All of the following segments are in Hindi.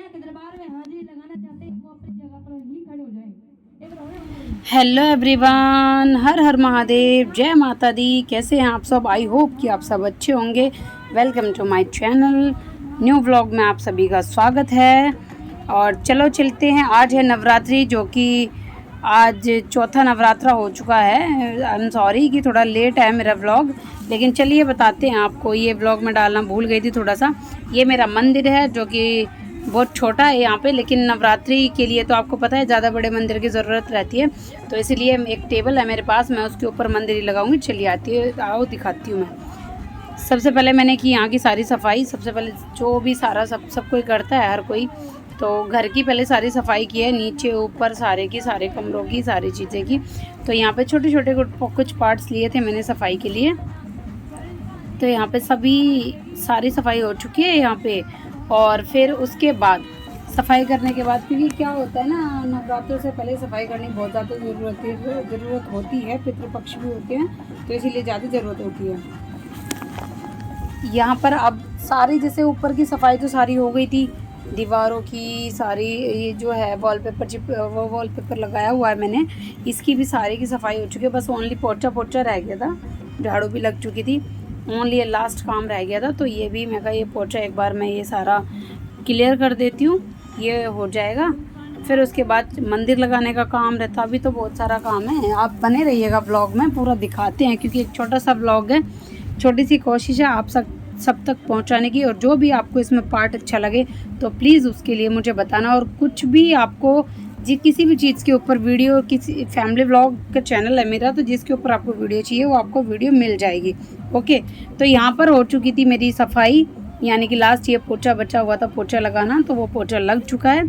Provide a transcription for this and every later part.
के दरबार में हाजिरी लगाना चाहते हैं वो अपनी जगह पर ही खड़े हो जाएं। हेलो एवरीवन, हर हर महादेव, जय माता दी। कैसे हैं आप सब? आई होप कि आप सब अच्छे होंगे। Welcome to my channel. New vlog में आप सभी का स्वागत है। और चलो चलते हैं। आज है नवरात्रि, जो कि आज चौथा नवरात्रा हो चुका है। आई एम सॉरी कि थोड़ा लेट है मेरा व्लॉग, लेकिन चलिए बताते हैं आपको। ये व्लॉग में डालना भूल गई थी थोड़ा सा। ये मेरा मंदिर है जो कि बहुत छोटा है यहाँ पे, लेकिन नवरात्रि के लिए तो आपको पता है ज़्यादा बड़े मंदिर की ज़रूरत रहती है। तो इसीलिए एक टेबल है मेरे पास, मैं उसके ऊपर मंदिर ही लगाऊंगी। चलिए आती है, आओ दिखाती हूँ मैं। सबसे पहले मैंने की यहाँ की सारी सफाई। सबसे पहले जो भी सारा सब कोई करता है, हर कोई, तो घर की पहले सारी सफाई की है, नीचे ऊपर सारे की, सारे कमरों की, सारी चीज़ें की। तो यहाँ पे छोटे छोटे कुछ पार्ट्स लिए थे मैंने सफाई के लिए। तो यहाँ पे सारी सफाई हो चुकी है यहाँ पे। और फिर उसके बाद सफाई करने के बाद, क्योंकि क्या होता है ना, नवरात्रों से पहले सफाई करने की बहुत ज़्यादा ज़रूरत होती है। पितृपक्ष भी होते हैं, तो इसीलिए ज़्यादा ज़रूरत होती है। यहाँ पर अब सारी, जैसे ऊपर की सफाई तो सारी हो गई थी, दीवारों की सारी, ये जो है वो वॉलपेपर लगाया हुआ है मैंने, इसकी भी सारी की सफाई हो चुकी है। बस ओनली पोछा रह गया था, झाड़ू भी लग चुकी थी, ओनली ये लास्ट काम रह गया था। तो ये भी मैं कहा, ये पोछा एक बार मैं ये सारा क्लियर कर देती हूँ, ये हो जाएगा। फिर उसके बाद मंदिर लगाने का काम रहता। अभी तो बहुत सारा काम है, आप बने रहिएगा ब्लॉग में, पूरा दिखाते हैं, क्योंकि एक छोटा सा ब्लॉग है, छोटी सी कोशिश है आप सब तक पहुंचाने की। और जो भी आपको इसमें पार्ट अच्छा लगे तो प्लीज़ उसके लिए मुझे बताना। और कुछ भी आपको किसी भी चीज़ के ऊपर वीडियो, किसी फैमिली व्लॉग का चैनल है मेरा, तो जिसके ऊपर आपको वीडियो चाहिए वो आपको वीडियो मिल जाएगी। ओके, तो यहाँ पर हो चुकी थी मेरी सफाई, यानी कि लास्ट ये पोछा बचा हुआ था, पोछा लगाना, तो वो पोछा लग चुका है।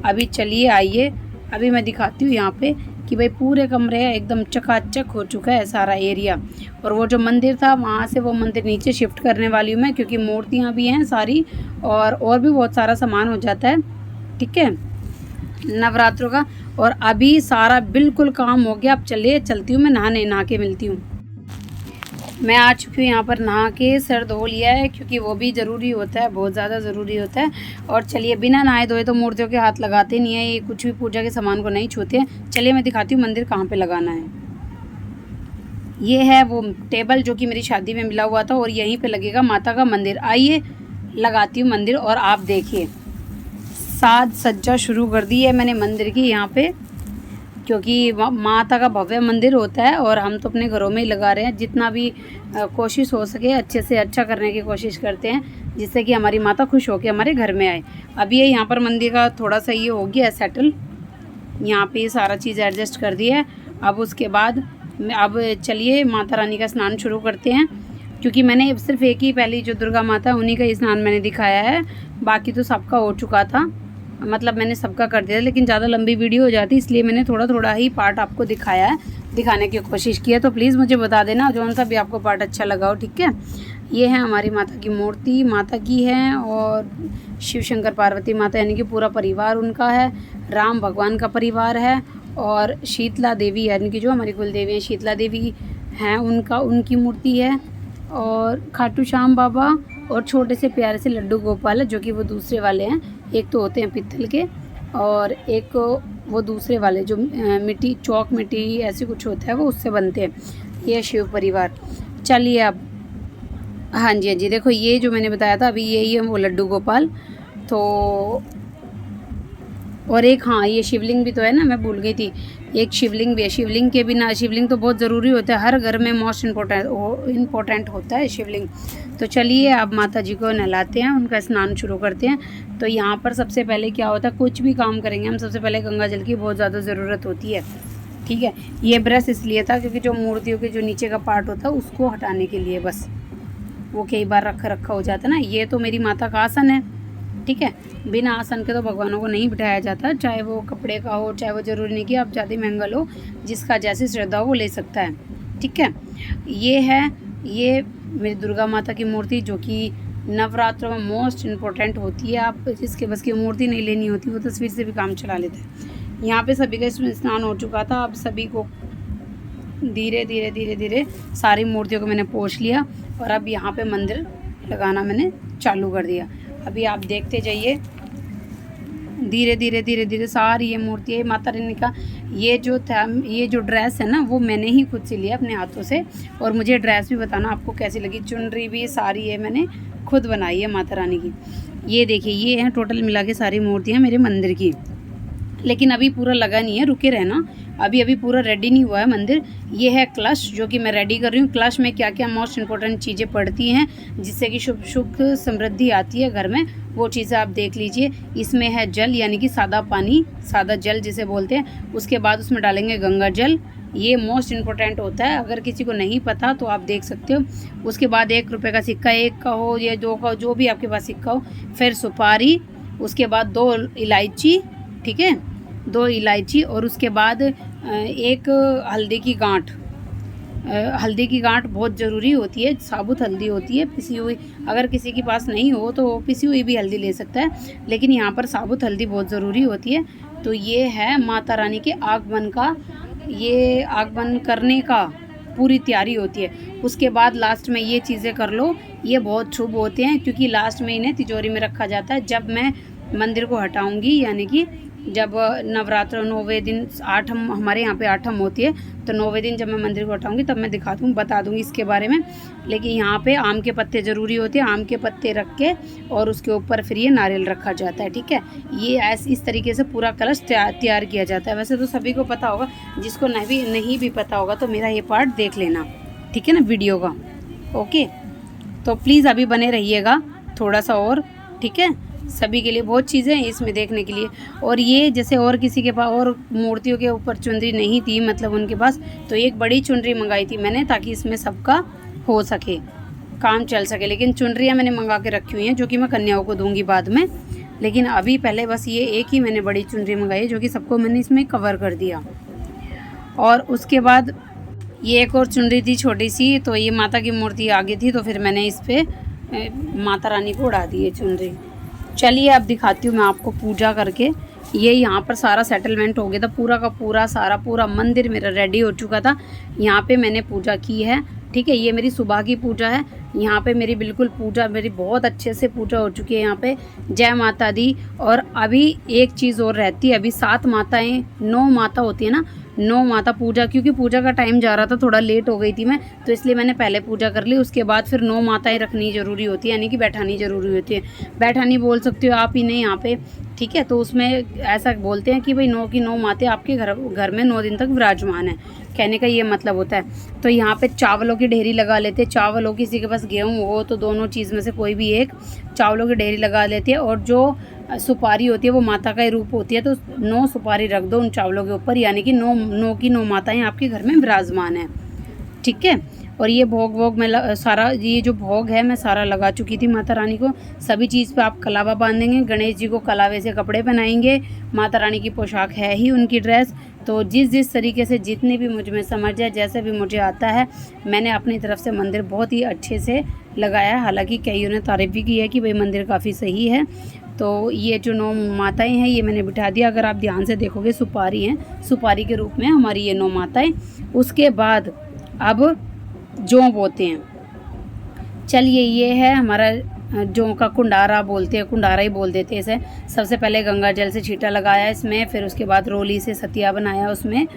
अभी चलिए आइए, अभी मैं दिखाती हूँ यहाँ पे कि भाई पूरे कमरे एकदम चकाचक हो चुका है सारा एरिया। और वो जो मंदिर था, वहाँ से वो मंदिर नीचे शिफ्ट करने वाली हूँ मैं, क्योंकि मूर्तियाँ भी हैं सारी, और भी बहुत सारा सामान हो जाता है, ठीक है, नवरात्रों का। और अभी सारा बिल्कुल काम हो गया। अब चलती हूँ मैं नहा के मिलती हूँ। मैं आ चुकी हूँ यहाँ पर, नहा के सर धो लिया है, क्योंकि वो भी ज़रूरी होता है, बहुत ज़्यादा ज़रूरी होता है। और चलिए, बिना नहाए धोए तो मूर्तियों के हाथ लगाते नहीं है, ये कुछ भी पूजा के सामान को नहीं छूते हैं। चलिए मैं दिखाती हूँ मंदिर कहाँ पे लगाना है। ये है वो टेबल जो कि मेरी शादी में मिला हुआ था, और यहीं पे लगेगा माता का मंदिर। आइए लगाती हूँ मंदिर, और आप देखिए साज सज्जा शुरू कर दी है मैंने मंदिर की यहाँ पे, क्योंकि माता का भव्य मंदिर होता है। और हम तो अपने घरों में ही लगा रहे हैं, जितना भी कोशिश हो सके अच्छे से अच्छा करने की कोशिश करते हैं, जिससे कि हमारी माता खुश होकर हमारे घर में आए। अब ये यहाँ पर मंदिर का थोड़ा सा ये हो गया है सेटल, यहाँ पे सारा चीज़ एडजस्ट कर दी है। अब उसके बाद अब चलिए माता रानी का स्नान शुरू करते हैं, क्योंकि मैंने सिर्फ एक ही पहली जो दुर्गा माता, उन्हीं का ही स्नान मैंने दिखाया है, बाकी तो सबका हो चुका था, मतलब मैंने सबका कर दिया, लेकिन ज़्यादा लंबी वीडियो हो जाती, इसलिए मैंने थोड़ा थोड़ा ही पार्ट आपको दिखाया है, दिखाने की कोशिश की है। तो प्लीज़ मुझे बता देना जो सा भी आपको पार्ट अच्छा लगा हो, ठीक है। ये है हमारी माता की मूर्ति, माता की है, और शिव शंकर पार्वती माता, यानी कि पूरा परिवार उनका है, राम भगवान का परिवार है, और शीतला देवी, यानी कि जो हमारी कुल देवी है शीतला देवी हैं, उनकी मूर्ति है, और खाटू श्याम बाबा, और छोटे से प्यारे से लड्डू गोपाल है, जो कि वो दूसरे वाले हैं। एक तो होते हैं पित्तल के, और एक वो दूसरे वाले जो चौक मिट्टी ऐसे कुछ होता है, वो उससे बनते हैं। ये शिव परिवार। चलिए अब, हाँ जी देखो, ये जो मैंने बताया था अभी, यही है वो लड्डू गोपाल। तो और एक, हाँ, ये शिवलिंग भी तो है ना, मैं भूल गई थी, एक शिवलिंग भी है। शिवलिंग के बिना, शिवलिंग तो बहुत ज़रूरी होता है, हर घर में मोस्ट इम्पोर्टेंट होता है शिवलिंग। तो चलिए अब माता जी को नहलाते हैं, उनका स्नान शुरू करते हैं। तो यहाँ पर सबसे पहले क्या होता है, कुछ भी काम करेंगे हम, सबसे पहले गंगा जल की बहुत ज़्यादा ज़रूरत होती है, ठीक है। ये ब्रश इसलिए था क्योंकि जो मूर्तियों के जो नीचे का पार्ट होता है उसको हटाने के लिए, बस वो कई बार रखा हो जाता है ना। ये तो मेरी माता का आसन है, ठीक है। बिना आसन के तो भगवानों को नहीं बिठाया जाता, चाहे वो कपड़े का हो, चाहे वो ज़रूरी नहीं कि आप ज़्यादा महंगा लो, जिसका जैसी श्रद्धा हो वो ले सकता है, ठीक है। ये मेरी दुर्गा माता की मूर्ति, जो कि नवरात्रों में मोस्ट इम्पोर्टेंट होती है। आप जिसके बस की मूर्ति नहीं लेनी होती, वो तस्वीर से भी काम चला लेते हैं। यहाँ पे सभी का स्नान हो चुका था। अब सभी को धीरे धीरे सारी मूर्तियों को मैंने पोंछ लिया, और अब यहाँ पे मंदिर लगाना मैंने चालू कर दिया। अभी आप देखते जाइए धीरे धीरे सारी ये मूर्ति है माता रानी का। ये जो ड्रेस है ना वो मैंने ही खुद से लिया अपने हाथों से। और मुझे ड्रेस भी बताना आपको कैसी लगी। चुनरी भी सारी है मैंने खुद बनाई है माता रानी की। ये देखिए ये है टोटल मिला के सारी मूर्तियाँ मेरे मंदिर की। लेकिन अभी पूरा लगा नहीं है, रुके रहना, अभी पूरा रेडी नहीं हुआ है मंदिर। ये है कलश जो कि मैं रेडी कर रही हूँ। कलश में क्या क्या मोस्ट इम्पोर्टेंट चीज़ें पड़ती हैं जिससे कि शुभ समृद्धि आती है घर में, वो चीज़ें आप देख लीजिए। इसमें है जल यानी कि सादा पानी, सादा जल जिसे बोलते हैं। उसके बाद उसमें डालेंगे गंगा जल, ये मोस्ट इम्पोर्टेंट होता है। अगर किसी को नहीं पता तो आप देख सकते हो। उसके बाद 1 रुपये का सिक्का, 1 का हो या 2 का हो, जो भी आपके पास सिक्का हो। फिर सुपारी, उसके बाद 2 इलायची, ठीक है, 2 इलायची। और उसके बाद 1 हल्दी की गांठ। हल्दी की गांठ बहुत ज़रूरी होती है, साबुत हल्दी होती है, पिसी हुई। अगर किसी के पास नहीं हो तो पिसी हुई भी हल्दी ले सकता है, लेकिन यहाँ पर साबुत हल्दी बहुत ज़रूरी होती है। तो ये है माता रानी के आगमन का, ये आगमन करने का पूरी तैयारी होती है। उसके बाद लास्ट में ये चीज़ें कर लो, ये बहुत शुभ होते हैं क्योंकि लास्ट में इन्हें तिजोरी में रखा जाता है। जब मैं मंदिर को हटाऊँगी यानी कि जब नवरात्र 9वें दिन आठम, हमारे यहाँ पे आठम होती है, तो 9वें दिन जब मैं मंदिर को हटाऊँगी तब मैं बता दूँगी इसके बारे में। लेकिन यहाँ पे आम के पत्ते ज़रूरी होते हैं, आम के पत्ते रख के और उसके ऊपर फिर ये नारियल रखा जाता है, ठीक है। ये इस तरीके से पूरा कलश तैयार किया जाता है। वैसे तो सभी को पता होगा, जिसको नहीं भी पता होगा तो मेरा ये पार्ट देख लेना, ठीक है ना, वीडियो का। ओके, तो प्लीज़ अभी बने रहिएगा थोड़ा सा और, ठीक है। सभी के लिए बहुत चीज़ें हैं इसमें देखने के लिए। और ये जैसे और किसी के पास और मूर्तियों के ऊपर चुनरी नहीं थी, मतलब उनके पास, तो एक बड़ी चुनरी मंगाई थी मैंने ताकि इसमें सबका हो सके, काम चल सके। लेकिन चुनरियाँ मैंने मंगा के रखी हुई हैं जो कि मैं कन्याओं को दूंगी बाद में। लेकिन अभी पहले बस ये एक ही मैंने बड़ी चुनरी मंगाई है जो कि सबको मैंने इसमें कवर कर दिया। और उसके बाद ये एक और चुनरी थी छोटी सी, तो ये माता की मूर्ति आगे थी, तो फिर मैंने इस पर माता रानी को उड़ा दी है चुनरी। चलिए अब दिखाती हूँ मैं आपको पूजा करके। ये यहाँ पर सारा सेटलमेंट हो गया था, पूरा का पूरा पूरा मंदिर मेरा रेडी हो चुका था। यहाँ पे मैंने पूजा की है, ठीक है। ये मेरी सुबह की पूजा है। यहाँ पे मेरी बिल्कुल पूजा, मेरी बहुत अच्छे से पूजा हो चुकी है यहाँ पे। जय माता दी। और अभी एक चीज़ और रहती है, अभी 7 माताएँ, 9 माता होती है ना, 9 माता पूजा, क्योंकि पूजा का टाइम जा रहा था, थोड़ा लेट हो गई थी मैं, तो इसलिए मैंने पहले पूजा कर ली। उसके बाद फिर 9 माताएँ रखनी ज़रूरी होती है, यानी कि बैठानी ज़रूरी होती है। बैठानी बोल सकते हो आप इन्हें यहाँ पे, ठीक है। तो उसमें ऐसा बोलते हैं कि भाई 9 की 9 मातें आपके घर में 9 दिन तक विराजमान है, कहने का ये मतलब होता है। तो यहाँ पे चावलों की ढेरी लगा लेते हैं, चावल हो, किसी के पास गेहूँ हो तो दोनों चीज़ में से कोई भी एक, चावलों की ढेरी लगा लेते हैं। और जो सुपारी होती है वो माता का ही रूप होती है, तो 9 सुपारी रख दो उन चावलों के ऊपर, यानी कि 9 की 9 माताएं आपके घर में विराजमान है, ठीक है। और ये भोग मैं सारा, ये जो भोग है मैं सारा लगा चुकी थी माता रानी को। सभी चीज़ पे आप कलावा बांधेंगे, गणेश जी को कलावे से कपड़े पहनाएंगे, माता रानी की पोशाक है ही उनकी ड्रेस। तो जिस तरीके से जितनी भी मुझ में समझ है, जैसे भी मुझे आता है, मैंने अपनी तरफ से मंदिर बहुत ही अच्छे से लगाया है। हालांकि कईयों ने तारीफ़ भी की है कि भाई मंदिर काफ़ी सही है। तो ये जो 9 माताएं हैं ये मैंने बिठा दिया। अगर आप ध्यान से देखोगे सुपारी हैं, सुपारी के रूप में हमारी ये 9 माताएं। उसके बाद अब जौ बोते हैं। चलिए ये है हमारा जौ का कुंडारा, बोलते हैं, कुंडारा ही बोल देते हैं इसे। सबसे पहले गंगा जल से छींटा लगाया इसमें, फिर उसके बाद रोली से सतिया बनाया उसमें,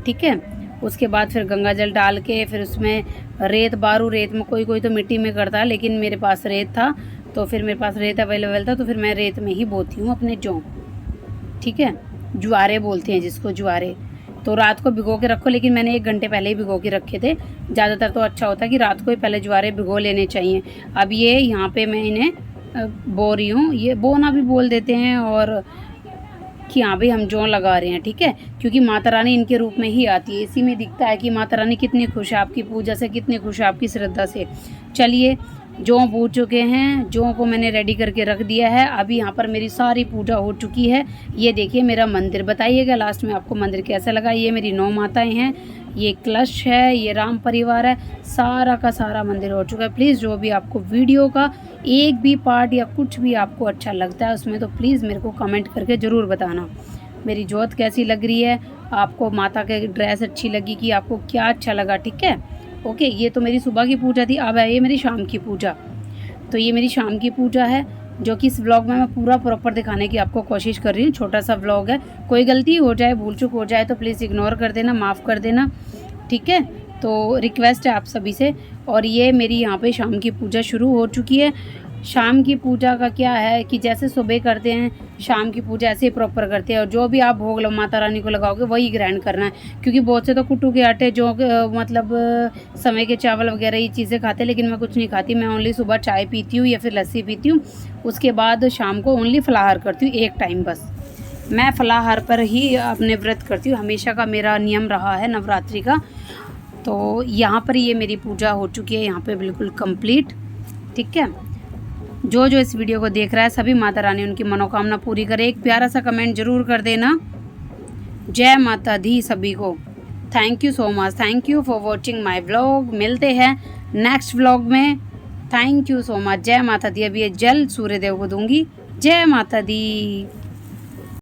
ठीक है। उसके बाद फिर गंगा जल डाल के फिर उसमें रेत बारू, रेत में कोई तो मिट्टी में करता है, लेकिन मेरे पास रेत था, तो फिर मेरे पास रेत अवेलेबल था, तो फिर मैं रेत में ही बोती हूँ अपने जौ, ठीक है। ज्वारे बोलते हैं जिसको, ज्वारे। तो रात को भिगो के रखो, लेकिन मैंने 1 घंटे पहले ही भिगो के रखे थे। ज़्यादातर तो अच्छा होता है कि रात को ही पहले ज्वारे भिगो लेने चाहिए। अब ये यहाँ पे मैं इन्हें बो रही हूँ, ये बोना भी बोल देते हैं, और कि हाँ भाई हम जौ लगा रहे हैं, ठीक है। क्योंकि माता रानी इनके रूप में ही आती है, इसी में दिखता है कि माता रानी कितनी खुश है आपकी पूजा से, कितनी खुश है आपकी श्रद्धा से। चलिए जौ बूझ चुके हैं, जौ को मैंने रेडी करके रख दिया है। अभी यहाँ पर मेरी सारी पूजा हो चुकी है। ये देखिए मेरा मंदिर, बताइएगा लास्ट में आपको मंदिर कैसा लगा। ये मेरी 9 माताएं हैं, ये कलश है, ये राम परिवार है, सारा का सारा मंदिर हो चुका है। प्लीज़ जो भी आपको वीडियो का एक भी पार्ट या कुछ भी आपको अच्छा लगता है उसमें, तो प्लीज़ मेरे को कमेंट करके ज़रूर बताना। मेरी जोत कैसी लग रही है, आपको माता के ड्रेस अच्छी लगी कि आपको क्या अच्छा लगा, ठीक है। ओके, ये तो मेरी सुबह की पूजा थी। अब है ये मेरी शाम की पूजा। तो ये मेरी शाम की पूजा है। जो कि इस व्लॉग में मैं पूरा प्रॉपर दिखाने की आपको कोशिश कर रही हूँ। छोटा सा व्लॉग है, कोई गलती हो जाए, भूल चूक हो जाए तो प्लीज़ इग्नोर कर देना, माफ़ कर देना, ठीक है। तो रिक्वेस्ट है आप सभी से। और ये मेरी यहाँ पे शाम की पूजा शुरू हो चुकी है। शाम की पूजा का क्या है कि जैसे सुबह करते हैं, शाम की पूजा ऐसे ही प्रॉपर करते हैं। और जो भी आप भोग माता रानी को लगाओगे वही ग्रैंड करना है, क्योंकि बहुत से तो कुट्टू के आटे जो मतलब समय के चावल वगैरह ये चीज़ें खाते हैं, लेकिन मैं कुछ नहीं खाती। मैं ओनली सुबह चाय पीती हूँ या फिर लस्सी पीती हूँ, उसके बाद शाम को ओनली फलाहार करती हूँ, एक टाइम बस। मैं फलाहार पर ही अपने व्रत करती हूँ, हमेशा का मेरा नियम रहा है नवरात्रि का। तो यहाँ पर ये मेरी पूजा हो चुकी है, यहाँ पे बिल्कुल कंप्लीट, ठीक है। जो इस वीडियो को देख रहा है, सभी माता रानी उनकी मनोकामना पूरी करे। एक प्यारा सा कमेंट ज़रूर कर देना। जय माता दी सभी को। Thank you so much, thank you for watching my vlog. मिलते हैं नेक्स्ट व्लॉग में। Thank you so much. जय माता दी। अभी ये जल सूर्यदेव को दूंगी। जय माता दी।